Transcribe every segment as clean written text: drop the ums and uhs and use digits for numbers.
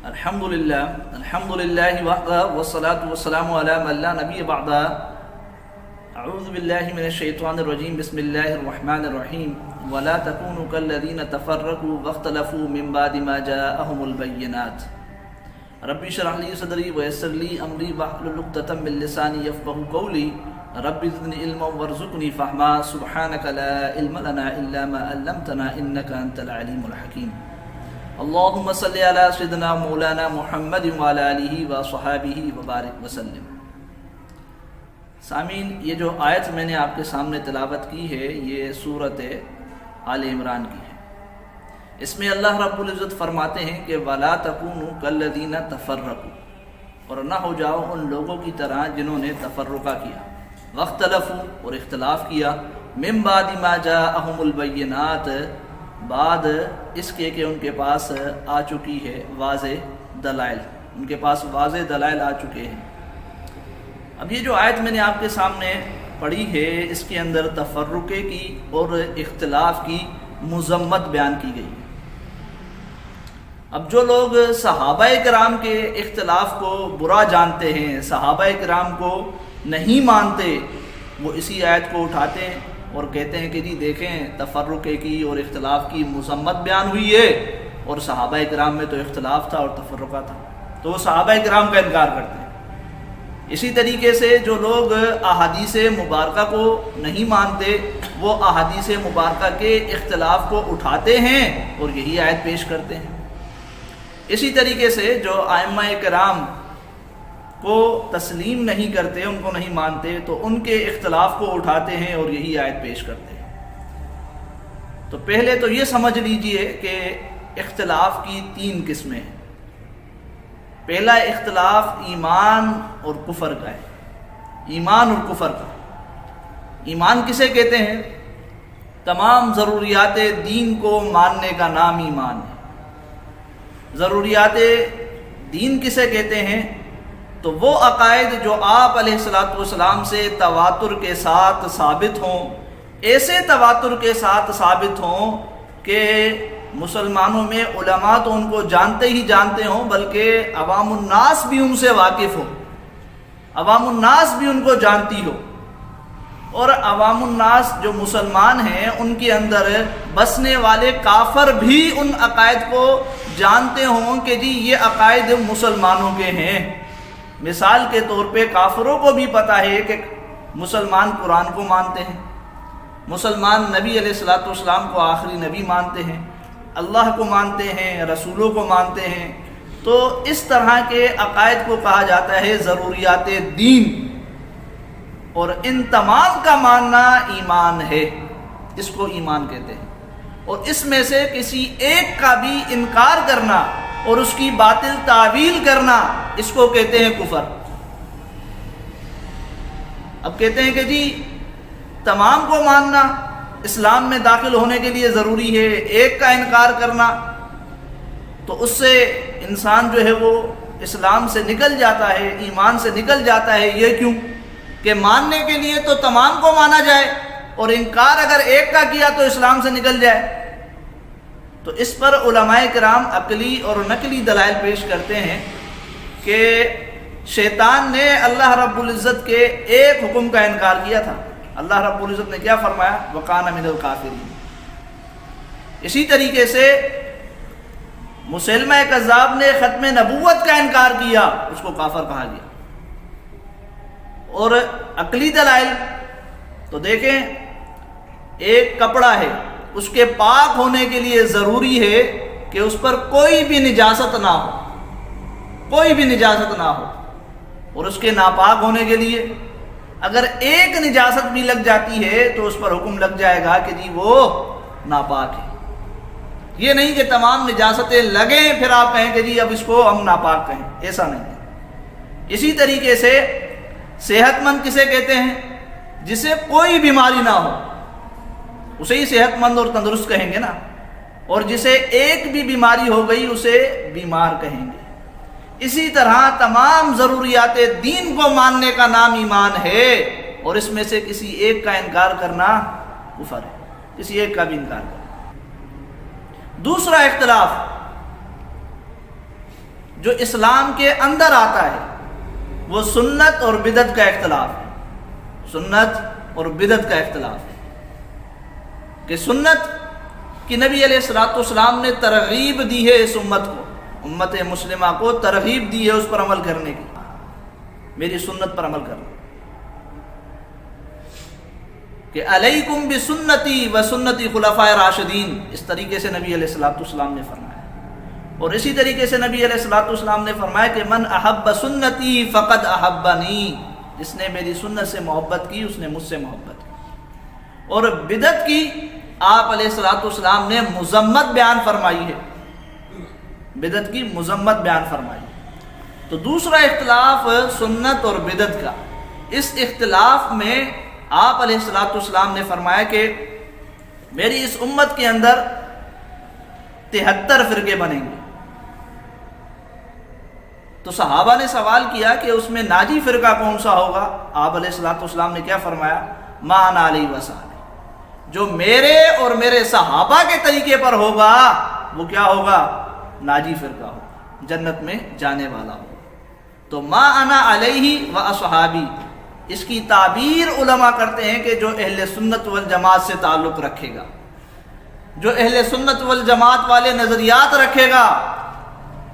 الحمدللہ وحدہ والصلاة والسلام علی من لا نبی بعدہ. اعوذ باللہ من الشیطان الرجیم. بسم اللہ الرحمن الرحیم. ولا تکونوا کالذین تفرقوا واختلفوا من بعد ما جاءهم البینات. رب اشرح لی صدری ویسر لی امری واحلل عقدۃ من لسانی یفقهوا قولی. رب زدنی علما وارزقنی فہما. سبحانک لا علم لنا الا ما علمتنا انک انت العلیم الحکیم. اللہم صلی علی سیدنا مولانا محمد وعلی آلہ وصحابہ وبارک وسلم. سامعین، یہ جو آیت میں نے آپ کے سامنے تلاوت کی ہے یہ سورۃ آل عمران کی ہے. اس میں اللہ رب العزت فرماتے ہیں کہ وَلَا تَكُونُوا كَالَّذِينَ تَفَرَّقُوا، اور نہ ہو جاؤ ان لوگوں کی طرح جنہوں نے تفرقہ کیا، وَاخْتَلَفُوا، اور اختلاف کیا، مِن بَعْدِ مَا جَاءَهُمُ الْبَيِّنَاتُ، بعد اس کے کہ ان کے پاس آ چکی ہے واضح دلائل، ان کے پاس واضح دلائل آ چکے ہیں. اب یہ جو آیت میں نے آپ کے سامنے پڑھی ہے اس کے اندر تفرقے کی اور اختلاف کی مذمت بیان کی گئی ہے. اب جو لوگ صحابہ کرام کے اختلاف کو برا جانتے ہیں، صحابہ کرام کو نہیں مانتے، وہ اسی آیت کو اٹھاتے ہیں اور کہتے ہیں کہ جی دیکھیں تفرقے کی اور اختلاف کی مذمت بیان ہوئی ہے، اور صحابہ کرام میں تو اختلاف تھا اور تفرقہ تھا، تو وہ صحابہ کرام کا انکار کرتے ہیں. اسی طریقے سے جو لوگ احادیث مبارکہ کو نہیں مانتے وہ احادیث مبارکہ کے اختلاف کو اٹھاتے ہیں اور یہی آیت پیش کرتے ہیں. اسی طریقے سے جو ائمہ کرام کو تسلیم نہیں کرتے، ان کو نہیں مانتے، تو ان کے اختلاف کو اٹھاتے ہیں اور یہی آیت پیش کرتے ہیں. تو پہلے تو یہ سمجھ لیجئے کہ اختلاف کی 3 قسمیں ہیں. پہلا اختلاف ایمان اور کفر کا ہے. ایمان اور کفر کا. ایمان کسے کہتے ہیں؟ تمام ضروریات دین کو ماننے کا نام ایمان ہے. ضروریات دین کسے کہتے ہیں؟ تو وہ عقائد جو آپ علیہ الصلوۃ والسلام سے تواتر کے ساتھ ثابت ہوں، ایسے تواتر کے ساتھ ثابت ہوں کہ مسلمانوں میں علماء تو ان کو جانتے ہی جانتے ہوں بلکہ عوام الناس بھی ان سے واقف ہو، عوام الناس بھی ان کو جانتی ہو، اور عوام الناس جو مسلمان ہیں ان کے اندر بسنے والے کافر بھی ان عقائد کو جانتے ہوں کہ جی یہ عقائد مسلمانوں کے ہیں. مثال کے طور پہ کافروں کو بھی پتہ ہے کہ مسلمان قرآن کو مانتے ہیں، مسلمان نبی علیہ الصلوۃ والسلام کو آخری نبی مانتے ہیں، اللہ کو مانتے ہیں، رسولوں کو مانتے ہیں. تو اس طرح کے عقائد کو کہا جاتا ہے ضروریات دین، اور ان تمام کا ماننا ایمان ہے، اس کو ایمان کہتے ہیں. اور اس میں سے کسی ایک کا بھی انکار کرنا اور اس کی باطل تعویل کرنا اس کو کہتے ہیں کفر. اب کہتے ہیں کہ جی تمام کو ماننا اسلام میں داخل ہونے کے لیے ضروری ہے، ایک کا انکار کرنا تو اس سے انسان جو ہے وہ اسلام سے نکل جاتا ہے، ایمان سے نکل جاتا ہے. یہ کیوں کہ ماننے کے لیے تو تمام کو مانا جائے اور انکار اگر ایک کا کیا تو اسلام سے نکل جائے. تو اس پر علماء کرام عقلی اور نقلی دلائل پیش کرتے ہیں کہ شیطان نے اللہ رب العزت کے ایک حکم کا انکار کیا تھا. اللہ رب العزت نے کیا فرمایا؟ وَقَانَ مِنَ الْكَافِرِينَ. اسی طریقے سے مسیلمہ کذاب نے ختم نبوت کا انکار کیا، اس کو کافر کہا گیا. اور عقلی دلائل تو دیکھیں، ایک کپڑا ہے، اس کے پاک ہونے کے لیے ضروری ہے کہ اس پر کوئی بھی نجاست نہ ہو، کوئی بھی نجاست نہ ہو. اور اس کے ناپاک ہونے کے لیے اگر ایک نجاست بھی لگ جاتی ہے تو اس پر حکم لگ جائے گا کہ جی وہ ناپاک ہے. یہ نہیں کہ تمام نجاستیں لگیں پھر آپ کہیں کہ جی اب اس کو ہم ناپاک کہیں، ایسا نہیں ہے. اسی طریقے سے صحت مند کسے کہتے ہیں؟ جسے کوئی بیماری نہ ہو، اسے ہی صحت مند اور تندرست کہیں گے نا. اور جسے ایک بھی بیماری ہو گئی اسے بیمار کہیں گے. اسی طرح تمام ضروریات دین کو ماننے کا نام ایمان ہے، اور اس میں سے کسی ایک کا انکار کرنا کفر ہے، کسی ایک کا بھی انکار کرنا. دوسرا اختلاف جو اسلام کے اندر آتا ہے وہ سنت اور بدعت کا اختلاف ہے. سنت اور بدعت کا اختلاف ہے کہ سنت کہ نبی علیہ الصلوۃ والسلام نے ترغیب دی ہے اس امت کو، امت مسلمہ کو ترغیب دی ہے اس پر عمل کرنے کی، میری سنت پر عمل کرنا، کہ علیکم بسنتی و سنتی خلفاء راشدین، اس طریقے سے نبی علیہ الصلوۃ والسلام نے فرمایا. اور اسی طریقے سے نبی علیہ الصلوۃ والسلام نے فرمایا کہ من احب سنتی فقد احبنی، جس نے میری سنت سے محبت کی اس نے مجھ سے محبت کی. اور بدعت کی آپ علیہ الصلوۃ والسلام نے مذمت بیان فرمائی ہے، بدعت کی مذمت بیان فرمائی. تو دوسرا اختلاف سنت اور بدعت کا، اس اختلاف میں آپ علیہ الصلوۃ والسلام نے فرمایا کہ میری اس امت کے اندر 73 فرقے بنیں گے. تو صحابہ نے سوال کیا کہ اس میں ناجی فرقہ کون سا ہوگا؟ آپ علیہ الصلوۃ والسلام نے کیا فرمایا؟ ما انا علیہ وصحبہ، جو میرے اور میرے صحابہ کے طریقے پر ہوگا وہ کیا ہوگا؟ ناجی فرقہ ہوگا، جنت میں جانے والا ہوگا. تو ما انا علیہ و اصحابی، اس کی تعبیر علماء کرتے ہیں کہ جو اہل سنت والجماعت سے تعلق رکھے گا، جو اہل سنت والجماعت والے نظریات رکھے گا،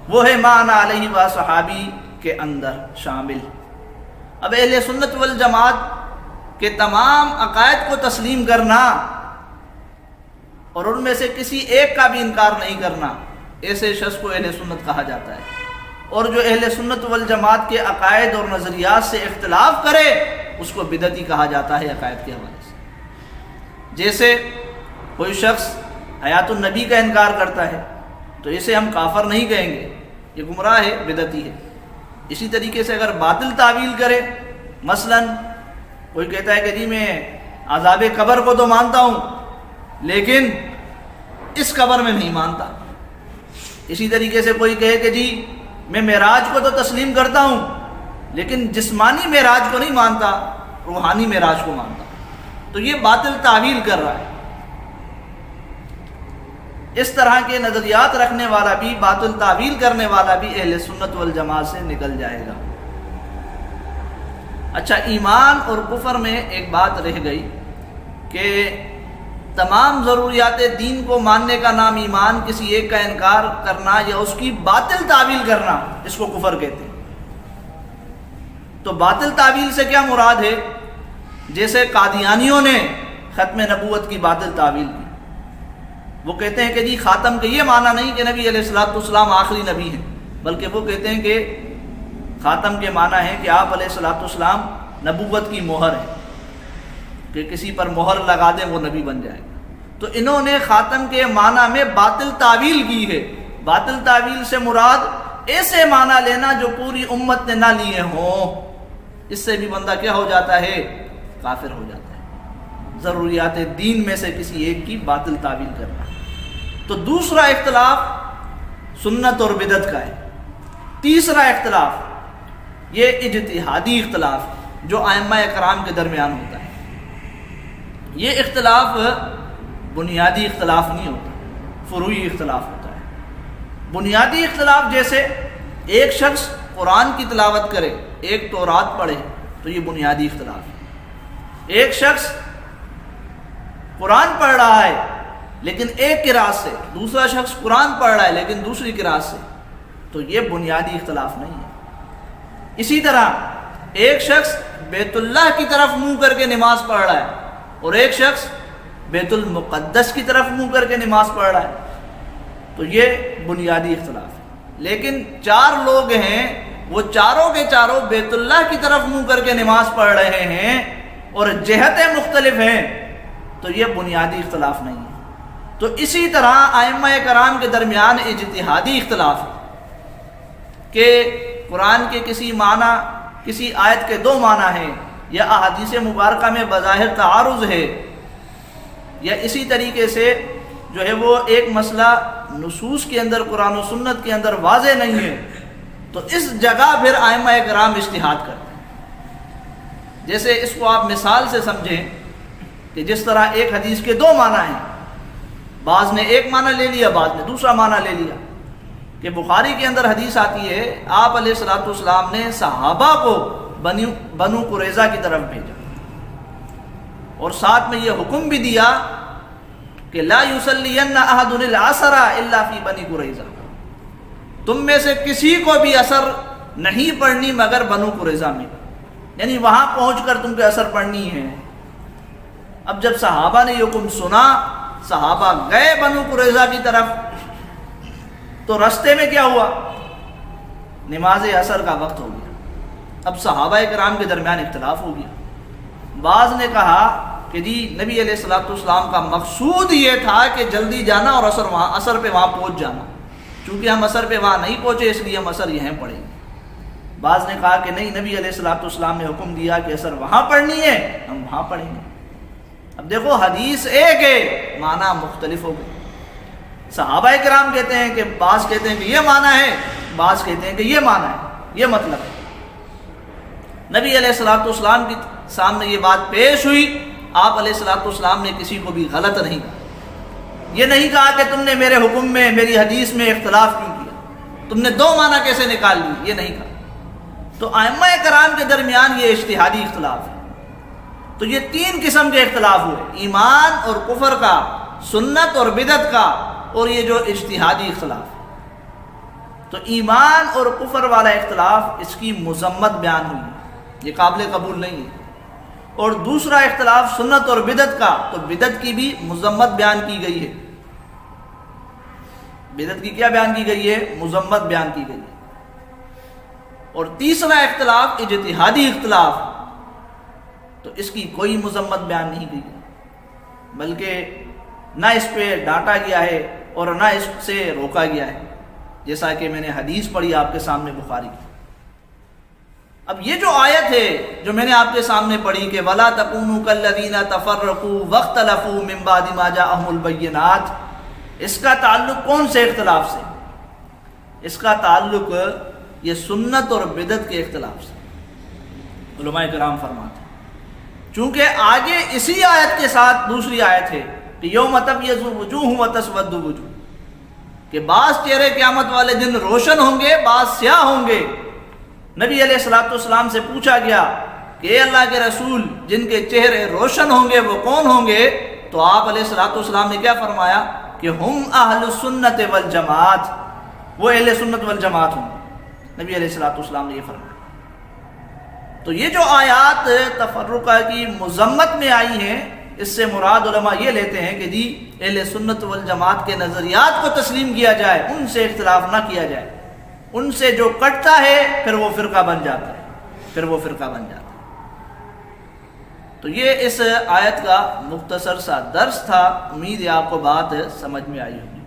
وہ ہے ما انا علیہ و اصحابی کے اندر شامل. اب اہل سنت والجماعت کہ تمام عقائد کو تسلیم کرنا اور ان میں سے کسی ایک کا بھی انکار نہیں کرنا، ایسے شخص کو اہل سنت کہا جاتا ہے. اور جو اہل سنت والجماعت کے عقائد اور نظریات سے اختلاف کرے اس کو بدعتی کہا جاتا ہے عقائد کے حوالے سے. جیسے کوئی شخص حیات النبی کا انکار کرتا ہے تو اسے ہم کافر نہیں کہیں گے، یہ گمراہ ہے، بدعتی ہے. اسی طریقے سے اگر باطل تعویل کرے، مثلاً کوئی کہتا ہے کہ جی میں عذاب قبر کو تو مانتا ہوں لیکن اس قبر میں نہیں مانتا. اسی طریقے سے کوئی کہے کہ جی میں معراج کو تو تسلیم کرتا ہوں لیکن جسمانی معراج کو نہیں مانتا، روحانی معراج کو مانتا، تو یہ باطل تعویل کر رہا ہے. اس طرح کے نظریات رکھنے والا بھی، باطل تعویل کرنے والا بھی اہل سنت والجماعت سے نکل جائے گا. اچھا، ایمان اور کفر میں ایک بات رہ گئی کہ تمام ضروریات دین کو ماننے کا نام ایمان، کسی ایک کا انکار کرنا یا اس کی باطل تعویل کرنا، اس کو کفر کہتے ہیں. تو باطل تعویل سے کیا مراد ہے؟ جیسے قادیانیوں نے ختم نبوت کی باطل تعویل کی. وہ کہتے ہیں کہ جی خاتم کا یہ معنی نہیں کہ نبی علیہ الصلوۃ والسلام آخری نبی ہیں، بلکہ وہ کہتے ہیں کہ خاتم کے معنی ہے کہ آپ علیہ الصلوۃ والسلام نبوت کی مہر ہے، کہ کسی پر مہر لگا دیں وہ نبی بن جائے گا. تو انہوں نے خاتم کے معنی میں باطل تعویل کی ہے. باطل تعویل سے مراد ایسے معنی لینا جو پوری امت نے نہ لیے ہوں، اس سے بھی بندہ کیا ہو جاتا ہے؟ کافر ہو جاتا ہے. ضروریات دین میں سے کسی ایک کی باطل تعویل کرنا. تو دوسرا اختلاف سنت اور بدعت کا ہے. تیسرا اختلاف یہ اجتہادی اختلاف جو ائمہ کرام کے درمیان ہوتا ہے. یہ اختلاف بنیادی اختلاف نہیں ہوتا، فروعی اختلاف ہوتا ہے. بنیادی اختلاف جیسے ایک شخص قرآن کی تلاوت کرے، ایک تورات پڑھے، تو یہ بنیادی اختلاف ہے. ایک شخص قرآن پڑھ رہا ہے لیکن ایک قرأت سے، دوسرا شخص قرآن پڑھ رہا ہے لیکن دوسری قرأت سے، تو یہ بنیادی اختلاف نہیں ہے. اسی طرح ایک شخص بیت اللہ کی طرف منہ کر کے نماز پڑھ رہا ہے اور ایک شخص بیت المقدس کی طرف منہ کر کے نماز پڑھ رہا ہے، تو یہ بنیادی اختلاف ہے. لیکن چار لوگ ہیں، وہ چاروں کے چاروں بیت اللہ کی طرف منہ کر کے نماز پڑھ رہے ہیں اور جہتیں مختلف ہیں، تو یہ بنیادی اختلاف نہیں ہے. تو اسی طرح ائمہ کرام کے درمیان اجتہادی اختلاف ہے کہ قرآن کے کسی معنی، کسی آیت کے دو معنی ہیں، یا احادیث مبارکہ میں بظاہر تعارض ہے، یا اسی طریقے سے جو ہے وہ ایک مسئلہ نصوص کے اندر، قرآن و سنت کے اندر واضح نہیں ہے، تو اس جگہ پھر ائمہ کرام اجتہاد کرتے ہیں. جیسے اس کو آپ مثال سے سمجھیں کہ جس طرح ایک حدیث کے دو معنی ہیں، بعض نے ایک معنی لے لیا، بعض نے دوسرا معنی لے لیا. کہ بخاری کے اندر حدیث آتی ہے آپ علیہ الصلوۃ والسلام نے صحابہ کو بنو قریظہ کی طرف بھیجا اور ساتھ میں یہ حکم بھی دیا کہ لا یصلین احد العصر الا فی بنی قریظہ، تم میں سے کسی کو بھی عصر نہیں پڑھنی مگر بنو قریظہ میں، یعنی وہاں پہنچ کر تم کو عصر پڑھنی ہے۔ اب جب صحابہ نے یہ حکم سنا، صحابہ گئے بنو قریظہ کی طرف، تو رستے میں کیا ہوا؟ نماز عصر کا وقت ہو گیا۔ اب صحابہ کرام کے درمیان اختلاف ہو گیا۔ بعض نے کہا کہ جی نبی علیہ الصلوۃ والسلام کا مقصود یہ تھا کہ جلدی جانا اور عصر پہ وہاں پہنچ جانا، چونکہ ہم عصر پہ وہاں نہیں پہنچے اس لیے ہم عصر یہیں پڑھیں گے۔ بعض نے کہا کہ نہیں، نبی علیہ الصلوۃ والسلام نے حکم دیا کہ عصر وہاں پڑھنی ہے، ہم وہاں پڑھیں گے۔ اب دیکھو حدیث ایک ہے، معنی مختلف ہو گئے۔ صحابہ کرام کہتے ہیں کہ بعض کہتے ہیں کہ یہ معنی ہے، بعض کہتے ہیں کہ یہ معنی ہے، یہ مطلب ہے۔ نبی علیہ الصلوۃ والسلام کے سامنے یہ بات پیش ہوئی، آپ علیہ الصلوۃ والسلام نے کسی کو بھی غلط نہیں کہا، یہ نہیں کہا کہ تم نے میرے حکم میں، میری حدیث میں اختلاف کیوں کیا، تم نے دو معنی کیسے نکال لی، یہ نہیں کہا۔ تو ائمہ کرام کے درمیان یہ اجتہادی اختلاف ہے۔ تو یہ تین قسم کے اختلاف ہوئے، ایمان اور کفر کا، سنت اور بدعت کا، اور یہ جو اجتہادی اختلاف ہے۔ تو ایمان اور کفر والا اختلاف، اس کی مذمت بیان ہوئی ہے، یہ قابل قبول نہیں ہے۔ اور دوسرا اختلاف سنت اور بدعت کا، تو بدعت کی بھی مذمت بیان کی گئی ہے۔ بدعت کی کیا بیان کی گئی ہے؟ مذمت بیان کی گئی ہے۔ اور تیسرا اختلاف اجتہادی اختلاف، تو اس کی کوئی مذمت بیان نہیں کی گئی، بلکہ نہ اس پہ ڈانٹا گیا ہے اور نہ اس سے روکا گیا ہے، جیسا کہ میں نے حدیث پڑھی آپ کے سامنے بخاری کی۔ اب یہ جو آیت ہے جو میں نے آپ کے سامنے پڑھی کہ وَلَا تَكُونُوا كَالَّذِينَ تَفَرَّقُوا وَاخْتَلَفُوا مِن بَعْدِ مَا جَاءَهُمُ الْبَيِّنَاتُ، اس کا تعلق کون سے اختلاف سے؟ اس کا تعلق یہ سنت اور بدعت کے اختلاف سے۔ علماء کرام فرماتے ہیں چونکہ آگے اسی آیت کے ساتھ دوسری آیت ہے کہ یوم تبیض وجوہ وتسود وجوہ، کہ بعض چہرے قیامت والے دن روشن ہوں گے، بعض سیاہ ہوں گے۔ نبی علیہ الصلوۃ والسلام سے پوچھا گیا کہ اے اللہ کے رسول، جن کے چہرے روشن ہوں گے وہ کون ہوں گے؟ تو آپ علیہ الصلوۃ والسلام نے کیا فرمایا کہ ہم اہل السنت والجماعت، وہ اہل سنت والجماعت ہوں گے۔ نبی علیہ الصلوۃ والسلام نے یہ فرمایا۔ تو یہ جو آیات تفرقہ کی مذمت میں آئی ہیں، اس سے مراد علماء یہ لیتے ہیں کہ جی اہل سنت والجماعت کے نظریات کو تسلیم کیا جائے، ان سے اختلاف نہ کیا جائے، ان سے جو کٹتا ہے پھر وہ فرقہ بن جاتا ہے، تو یہ اس آیت کا مختصر سا درس تھا۔ امید ہے آپ کو بات سمجھ میں آئی ہوگی۔